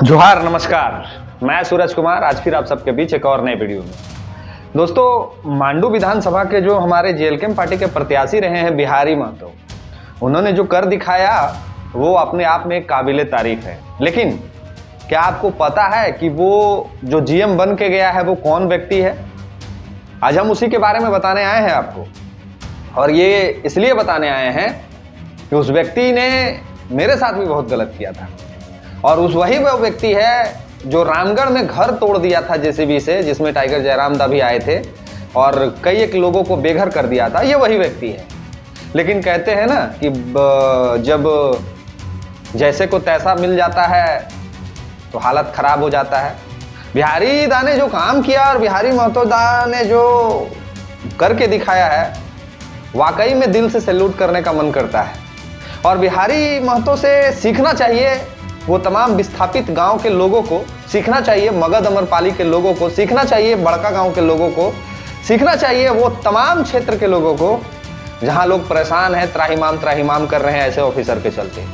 जोहार नमस्कार। मैं सूरज कुमार आज फिर आप सबके बीच एक और नए वीडियो में। दोस्तों, मांडू विधानसभा के जो हमारे जेएलकेएम पार्टी के प्रत्याशी रहे हैं बिहारी महतो, उन्होंने जो कर दिखाया वो अपने आप में काबिले तारीफ है। लेकिन क्या आपको पता है कि वो जो जीएम बन के गया है वो कौन व्यक्ति है? आज हम उसी के बारे में बताने आए हैं आपको, और ये इसलिए बताने आए हैं कि उस व्यक्ति ने मेरे साथ भी बहुत गलत किया था। और उस वही वो व्यक्ति है जो रामगढ़ में घर तोड़ दिया था जेसीबी से, जिसमें टाइगर जयराम दा भी आए थे और कई एक लोगों को बेघर कर दिया था। ये वही व्यक्ति है। लेकिन कहते हैं ना कि जब जैसे को तैसा मिल जाता है तो हालत खराब हो जाता है। बिहारी दा ने जो काम किया और बिहारी महतो दा ने जो करके दिखाया है, वाकई में दिल से सैल्यूट करने का मन करता है। और बिहारी महतो से सीखना चाहिए वो तमाम विस्थापित गांव के लोगों को, सीखना चाहिए मगध अमरपाली के लोगों को, सीखना चाहिए बड़का गांव के लोगों को, सीखना चाहिए वो तमाम क्षेत्र के लोगों को जहां लोग परेशान हैं, त्राहिमाम कर रहे हैं ऐसे ऑफिसर के चलते।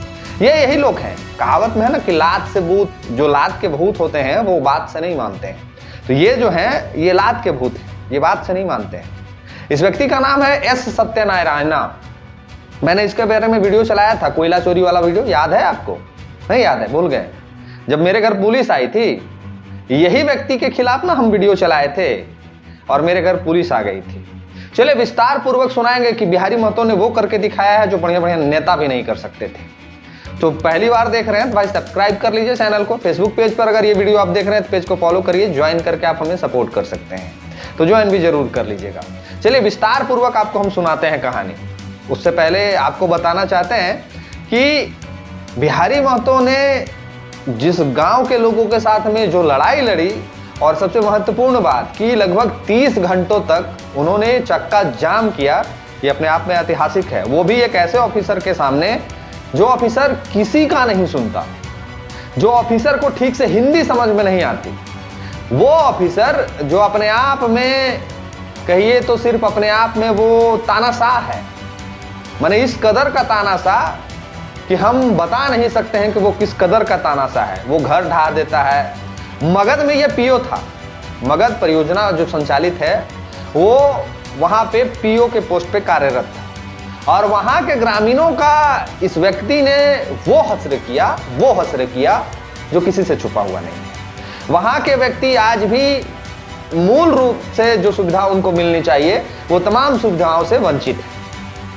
ये यही लोग हैं। कहावत में है ना कि लात से भूत, जो लात के भूत होते हैं वो बात से नहीं मानते हैं। तो ये जो है ये लात के भूत हैं, ये बात से नहीं मानते हैं। इस व्यक्ति का नाम है एस सत्यनारायणा। मैंने इसके बारे में वीडियो चलाया था, कोयला चोरी वाला वीडियो, याद है आपको? नहीं याद है, भूल गए? जब मेरे घर पुलिस आई थी, यही व्यक्ति के खिलाफ ना हम वीडियो चलाए थे और मेरे घर पुलिस आ गई थी। चलिए विस्तार पूर्वक सुनाएंगे कि बिहारी महतो ने वो करके दिखाया है जो बढ़िया बढ़िया नेता भी नहीं कर सकते थे। तो पहली बार देख रहे हैं तो भाई सब्सक्राइब कर लीजिए चैनल को। फेसबुक पेज पर अगर ये वीडियो आप देख रहे हैं तो पेज को फॉलो करिए, ज्वाइन करके आप हमें सपोर्ट कर सकते हैं, तो ज्वाइन भी जरूर कर लीजिएगा। चलिए विस्तार पूर्वक आपको हम सुनाते हैं कहानी। उससे पहले आपको बताना चाहते हैं कि बिहारी महतो ने जिस गांव के लोगों के साथ में जो लड़ाई लड़ी, और सबसे महत्वपूर्ण बात कि लगभग 30 घंटों तक उन्होंने चक्का जाम किया, ये अपने आप में ऐतिहासिक है। वो भी एक ऐसे ऑफिसर के सामने जो ऑफिसर किसी का नहीं सुनता, जो ऑफिसर को ठीक से हिंदी समझ में नहीं आती, वो ऑफिसर जो अपने आप में कहिए तो सिर्फ अपने आप में वो तानाशाह है। माने इस कदर का तानाशाह कि हम बता नहीं सकते हैं कि वो किस कदर का तानाशाह है। वो घर ढा देता है। मगध में ये पीओ था, मगध परियोजना जो संचालित है वो वहां पे पीओ के पोस्ट पे कार्यरत था, और वहां के ग्रामीणों का इस व्यक्ति ने वो हसर किया जो किसी से छुपा हुआ नहीं है। वहां के व्यक्ति आज भी मूल रूप से जो सुविधा उनको मिलनी चाहिए वो तमाम सुविधाओं से वंचित है।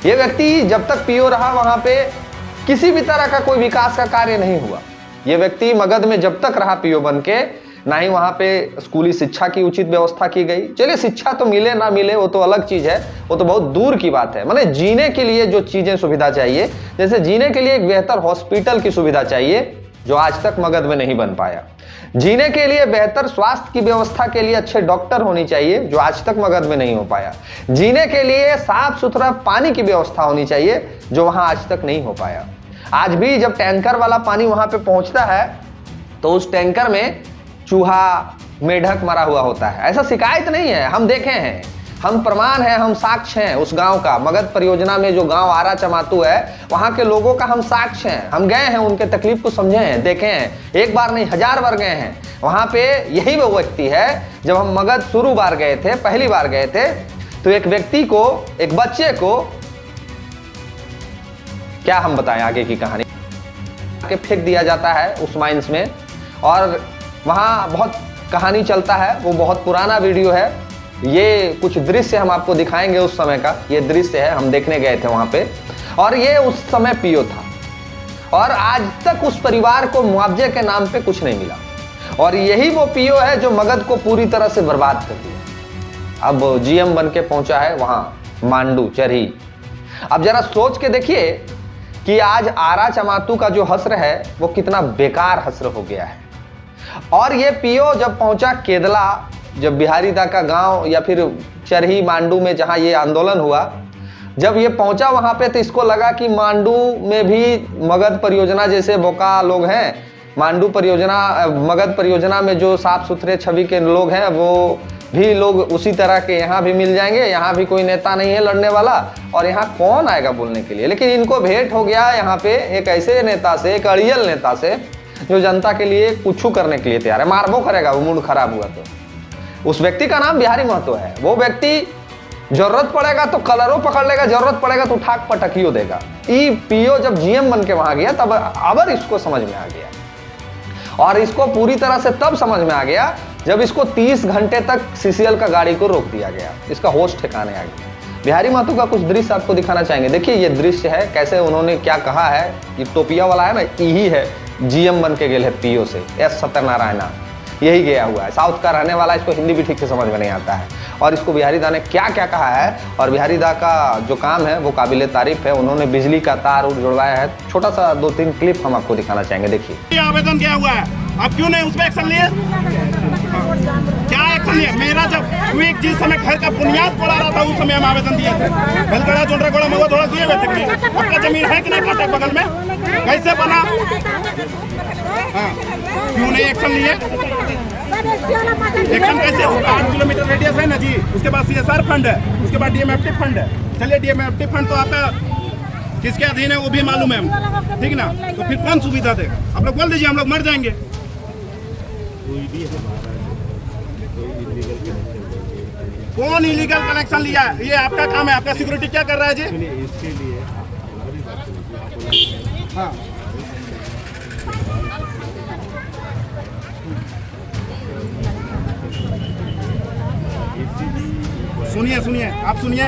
ये व्यक्ति जब तक पीओ रहा वहां पे किसी भी तरह का कोई विकास का कार्य नहीं हुआ। ये व्यक्ति मगध में जब तक रहा पीओ बन के, ना ही वहां पे स्कूली शिक्षा की उचित व्यवस्था की गई। चलिए शिक्षा तो मिले ना मिले वो तो अलग चीज है, वो तो बहुत दूर की बात है। माने जीने के लिए जो चीजें सुविधा चाहिए, जैसे जीने के लिए एक बेहतर हॉस्पिटल की सुविधा चाहिए जो आज तक मगध में नहीं बन पाया। जीने के लिए बेहतर स्वास्थ्य की व्यवस्था के लिए अच्छे डॉक्टर होनी चाहिए जो आज तक मगध में नहीं हो पाया। जीने के लिए साफ सुथरा पानी की व्यवस्था होनी चाहिए जो वहां आज तक नहीं हो पाया। आज भी जब टैंकर वाला पानी वहां पे पहुंचता है तो उस टैंकर में चूहा, मेढक मरा हुआ होता है। ऐसा शिकायत नहीं है, हम देखे हैं, हम प्रमाण हैं, हम साक्ष्य हैं उस गांव का। मगध परियोजना में जो गांव आरा चमातू है वहां के लोगों का हम साक्ष्य हैं। हम गए हैं, उनके तकलीफ को समझे हैं, देखे हैं, एक बार नहीं 1000 बार गए हैं वहां पे। यही वो व्यक्ति है। जब हम मगध शुरू बार गए थे, पहली बार गए थे, तो एक व्यक्ति को, एक बच्चे को, क्या हम बताएं आगे की कहानी, के फेंक दिया जाता है उस माइंस में, और वहां बहुत कहानी चलता है। वो बहुत पुराना वीडियो है। ये कुछ दृश्य हम आपको दिखाएंगे उस समय का। ये दृश्य है, हम देखने गए थे वहां पे, और ये उस समय पीओ था, और आज तक उस परिवार को मुआवजे के नाम पे कुछ नहीं मिला। और यही वो पीओ है जो मगध को पूरी तरह से बर्बाद कर दिया। अब जीएम बन के पहुंचा है वहां मांडू चरही। अब जरा सोच के देखिए कि आज आरा चमातू का जो हस्र है वो कितना बेकार हस्र हो गया है। और ये पीओ जब पहुंचा केदला, जब बिहारी दा का गांव या फिर चरही मांडू में जहां ये आंदोलन हुआ, जब ये पहुंचा वहां पे तो इसको लगा कि मांडू में भी मगध परियोजना जैसे बोका लोग हैं, मांडू परियोजना, मगध परियोजना में जो साफ सुथरे छवि के लोग हैं वो भी लोग उसी तरह के यहाँ भी मिल जाएंगे। यहाँ भी कोई नेता नहीं है लड़ने वाला, और यहाँ कौन आएगा बोलने के लिए। लेकिन इनको भेंट हो गया यहाँ पे एक ऐसे नेता से, एक अड़ियल नेता से जो जनता के लिए कुछ करने के लिए तैयार है। मारबो करेगा वो मूड खराब हुआ तो। उस व्यक्ति का नाम बिहारी महतो है। वो व्यक्ति जरूरत पड़ेगा तो कलरों पकड़ लेगा, जरूरत पड़ेगा तो ठाक पटकियो देगा। ई पीओ जब जीएम बन के वहां गया तब अबर इसको समझ में आ गया, और इसको पूरी तरह से तब समझ में आ गया जब इसको 30 घंटे तक सीसीएल का गाड़ी को रोक दिया गया, इसका होश ठिकाने आ गया। बिहारी महतो का कुछ दृश्य आपको दिखाना चाहेंगे। देखिए ये दृश्य है, कैसे उन्होंने क्या कहा है। ये टोपिया वाला है ना, यही है जीएम बन के गए है पीओ से, एस सत्यनारायणा, यही गया हुआ है। साउथ का रहने वाला, इसको हिंदी भी ठीक से समझ में नहीं आता है। और इसको बिहारी दा ने क्या क्या कहा है, और बिहारी दा का जो काम है वो काबिले तारीफ है। उन्होंने बिजली का तार जुड़वाया है। छोटा सा 2-3 क्लिप हम आपको दिखाना चाहेंगे। देखिए आवेदन क्या हुआ है, आप क्यों नहीं उस पर एक्शन लिए? क्या एक्शन लिया? मेरा जब एक जिस समय घर का बुनियाद पड़ा रहा था उस समय हम आवेदन दिए थे। भलगड़ा जोंडरा गोड़ा मगो थोड़ा दिए हुए थे। आपका जमीन है कि नहीं फाटक बगल में? कैसे बना? हाँ, क्यों नहीं एक्शन लिए? एक्शन कैसे होगा? 8 किलोमीटर रेडियस है ना जी, उसके बाद CSR फंड है, उसके बाद DMFT फंड है। चलिए DMFT फंड तो आपका किसके अधीन है वो भी मालूम है हम, ठीक ना? तो फिर कौन सुविधा देगा? आप लोग बोल दीजिए, हम लोग मर जाएंगे। कौन इलीगल कनेक्शन लिया है? ये आपका काम है। आपका सिक्योरिटी क्या कर रहा है जी? इसके लिए हाँ, सुनिए आप सुनिए।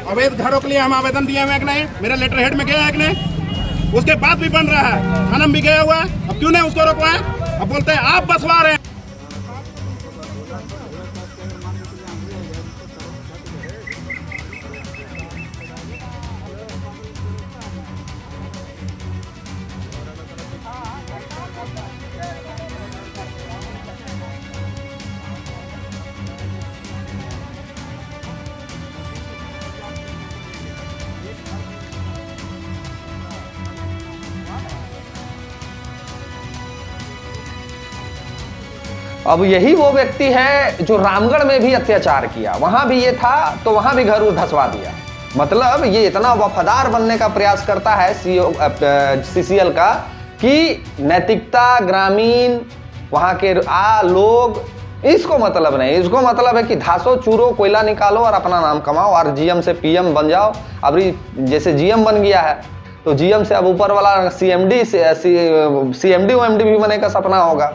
अवैध घरों के लिए हम आवेदन दिए हुए कि नहीं? मेरा लेटर हेड में गया है कि नहीं? उसके बाद भी बन रहा है, थाना में भी गया हुआ है। अब क्यों नहीं उसको रोकवाए? अब बोलते हैं आप बसवा रहे हैं। अब यही वो व्यक्ति है जो रामगढ़ में भी अत्याचार किया, वहां भी ये था तो वहां भी घर धंसवा दिया। मतलब ये इतना वफादार बनने का प्रयास करता है सीसीएल का कि नैतिकता, ग्रामीण वहां के लोग, इसको मतलब नहीं। इसको मतलब है कि धासो चूरो कोयला निकालो और अपना नाम कमाओ और जीएम से पीएम बन जाओ। अब जैसे जीएम बन गया है तो जीएम से अब ऊपर वाला सीएमडी ओएमडी भी बने का सपना होगा।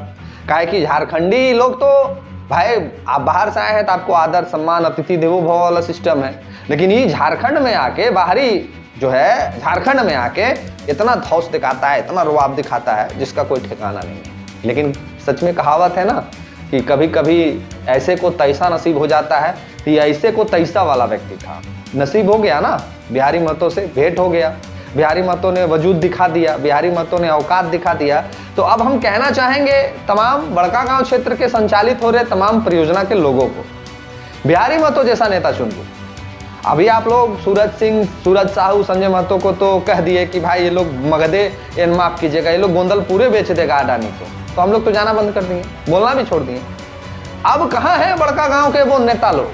काहे कि झारखंडी लोग तो भाई, आप बाहर से आए हैं तो आपको आदर सम्मान अतिथि देवो भव वाला सिस्टम है, लेकिन ये झारखंड में आके, बाहरी जो है झारखंड में आके इतना धौस दिखाता है, इतना रुआब दिखाता है जिसका कोई ठिकाना नहीं है। लेकिन सच में कहावत है ना कि कभी कभी ऐसे को तैसा नसीब हो जाता है। तो ये ऐसे को तैसा वाला व्यक्ति था, नसीब हो गया ना, बिहारी महतो से भेंट हो गया। बिहारी महतो ने वजूद दिखा दिया, बिहारी महतो ने औकात दिखा दिया। तो अब हम कहना चाहेंगे तमाम बड़कागांव क्षेत्र के संचालित हो रहे तमाम परियोजना के लोगों को, बिहारी महतो जैसा नेता चुन लो। अभी आप लोग सूरज सिंह, सूरज साहू, संजय महतो को तो कह दिए कि भाई ये लोग मगधे, माफ कीजिएगा, ये लोग गोंदल पूरे बेच देगा अडानी को, तो हम लोग तो जाना बंद कर दिए, बोलना भी छोड़ दिए। अब कहाँ है बड़कागांव के वो नेता लोग?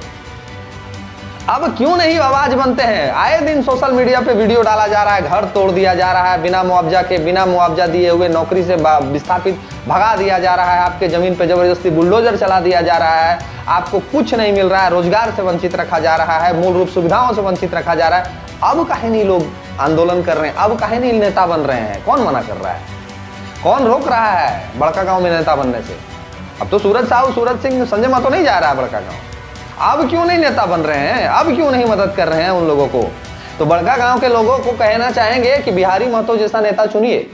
अब क्यों नहीं आवाज बनते हैं? आए दिन सोशल मीडिया पे वीडियो डाला जा रहा है, घर तोड़ दिया जा रहा है, बिना मुआवजा दिए हुए नौकरी से विस्थापित भगा दिया जा रहा है, आपके जमीन पे जबरदस्ती बुलडोजर चला दिया जा रहा है, आपको कुछ नहीं मिल रहा है, रोजगार से वंचित रखा जा रहा है, मूल रूप सुविधाओं से वंचित रखा जा रहा है। अब काहे नहीं लोग आंदोलन कर रहे हैं? अब काहे नहीं नेता बन रहे हैं? कौन मना कर रहा है? कौन रोक रहा है बड़कागांव में नेता बनने से? अब तो सूरज साहू, सूरज सिंह, संजय महतो नहीं जा रहा है बड़कागांव। अब क्यों नहीं नेता बन रहे हैं? अब क्यों नहीं मदद कर रहे हैं उन लोगों को? तो बड़कागांव के लोगों को कहना चाहेंगे कि बिहारी महतो जैसा नेता चुनिए।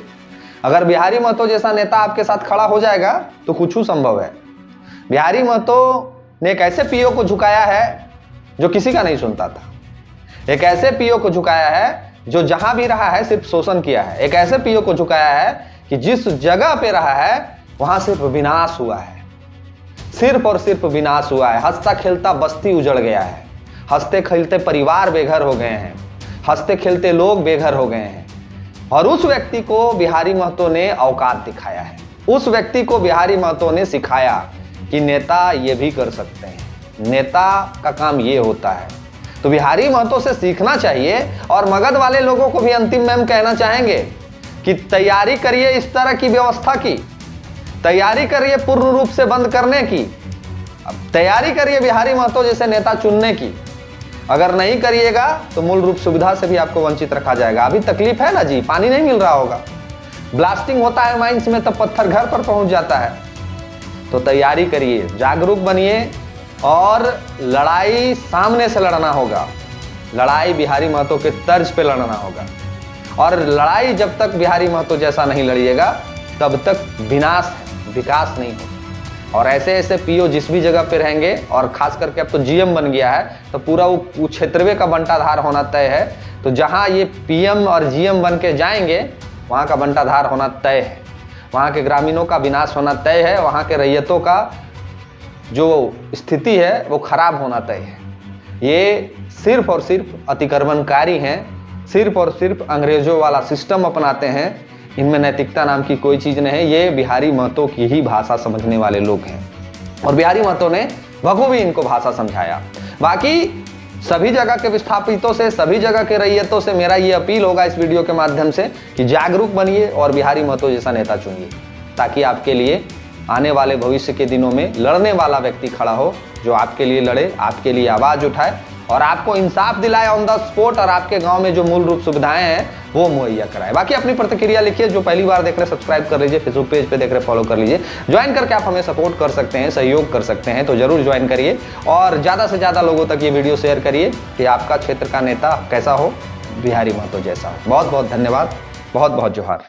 अगर बिहारी महतो जैसा नेता आपके साथ खड़ा हो जाएगा तो कुछ संभव है। बिहारी महतो ने एक ऐसे पीओ को झुकाया है जो किसी का नहीं सुनता था। एक ऐसे पीओ को झुकाया है जो जहां भी रहा है सिर्फ शोषण किया है। एक ऐसे पीओ को झुकाया है कि जिस जगह पे रहा है वहां सिर्फ विनाश हुआ है, सिर्फ और सिर्फ विनाश हुआ है। हंसता खेलता बस्ती उजड़ गया है, हंसते खेलते परिवार बेघर हो गए हैं, हंसते खेलते लोग बेघर हो गए हैं। और उस व्यक्ति को बिहारी महतो ने औकात दिखाया है। उस व्यक्ति को बिहारी महतो ने सिखाया कि नेता ये भी कर सकते हैं, नेता का काम ये होता है। तो बिहारी महतो से सीखना चाहिए। और मगध वाले लोगों को भी अंतिम में हम कहना चाहेंगे कि तैयारी करिए इस तरह की व्यवस्था की, तैयारी करिए पूर्ण रूप से बंद करने की, अब तैयारी करिए बिहारी महतो जैसे नेता चुनने की। अगर नहीं करिएगा तो मूल रूप सुविधा से भी आपको वंचित रखा जाएगा। अभी तकलीफ है ना जी, पानी नहीं मिल रहा होगा, ब्लास्टिंग होता है माइंस में तब पत्थर घर पर पहुंच जाता है। तो तैयारी करिए, जागरूक बनिए और लड़ाई सामने से लड़ना होगा, लड़ाई बिहारी महतो के तर्ज पे लड़ना होगा। और लड़ाई जब तक बिहारी महतो जैसा नहीं लड़िएगा तब तक विनाश विकास नहीं होगा। और ऐसे ऐसे पीओ जिस भी जगह पे रहेंगे, और खास करके अब तो जीएम बन गया है तो पूरा वो क्षेत्रवे का बंटाधार होना तय है। तो जहां ये पीएम और जीएम बन के जाएंगे वहां का बंटाधार होना तय है, वहां के ग्रामीणों का विनाश होना तय है, वहां के रैयतों का जो स्थिति है वो खराब होना तय है। ये सिर्फ और सिर्फ अतिक्रमणकारी हैं, सिर्फ और सिर्फ अंग्रेजों वाला सिस्टम अपनाते हैं, इनमें नैतिकता नाम की कोई चीज नहीं है। ये बिहारी महतो की ही भाषा समझने वाले लोग हैं और बिहारी महतो ने बखूबी इनको भाषा समझाया। बाकी सभी जगह के विस्थापितों से, सभी जगह के रैयतों से मेरा ये अपील होगा इस वीडियो के माध्यम से कि जागरूक बनिए और बिहारी महतो जैसा नेता चुनिए, ताकि आपके लिए आने वाले भविष्य के दिनों में लड़ने वाला व्यक्ति खड़ा हो, जो आपके लिए लड़े, आपके लिए आवाज उठाए और आपको इंसाफ दिलाए ऑन द स्पॉट, और आपके गांव में जो मूल रूप सुविधाएं हैं वो मुहैया कराए। बाकी अपनी प्रतिक्रिया लिखिए, जो पहली बार देख रहे हैं सब्सक्राइब कर लीजिए, फेसबुक पेज पे देख रहे फॉलो कर लीजिए, ज्वाइन करके आप हमें सपोर्ट कर सकते हैं, सहयोग कर सकते हैं, तो जरूर ज्वाइन करिए और ज़्यादा से ज़्यादा लोगों तक ये वीडियो शेयर करिए कि आपका क्षेत्र का नेता कैसा हो, बिहारी महतो जैसा। बहुत बहुत धन्यवाद, बहुत बहुत जोहार।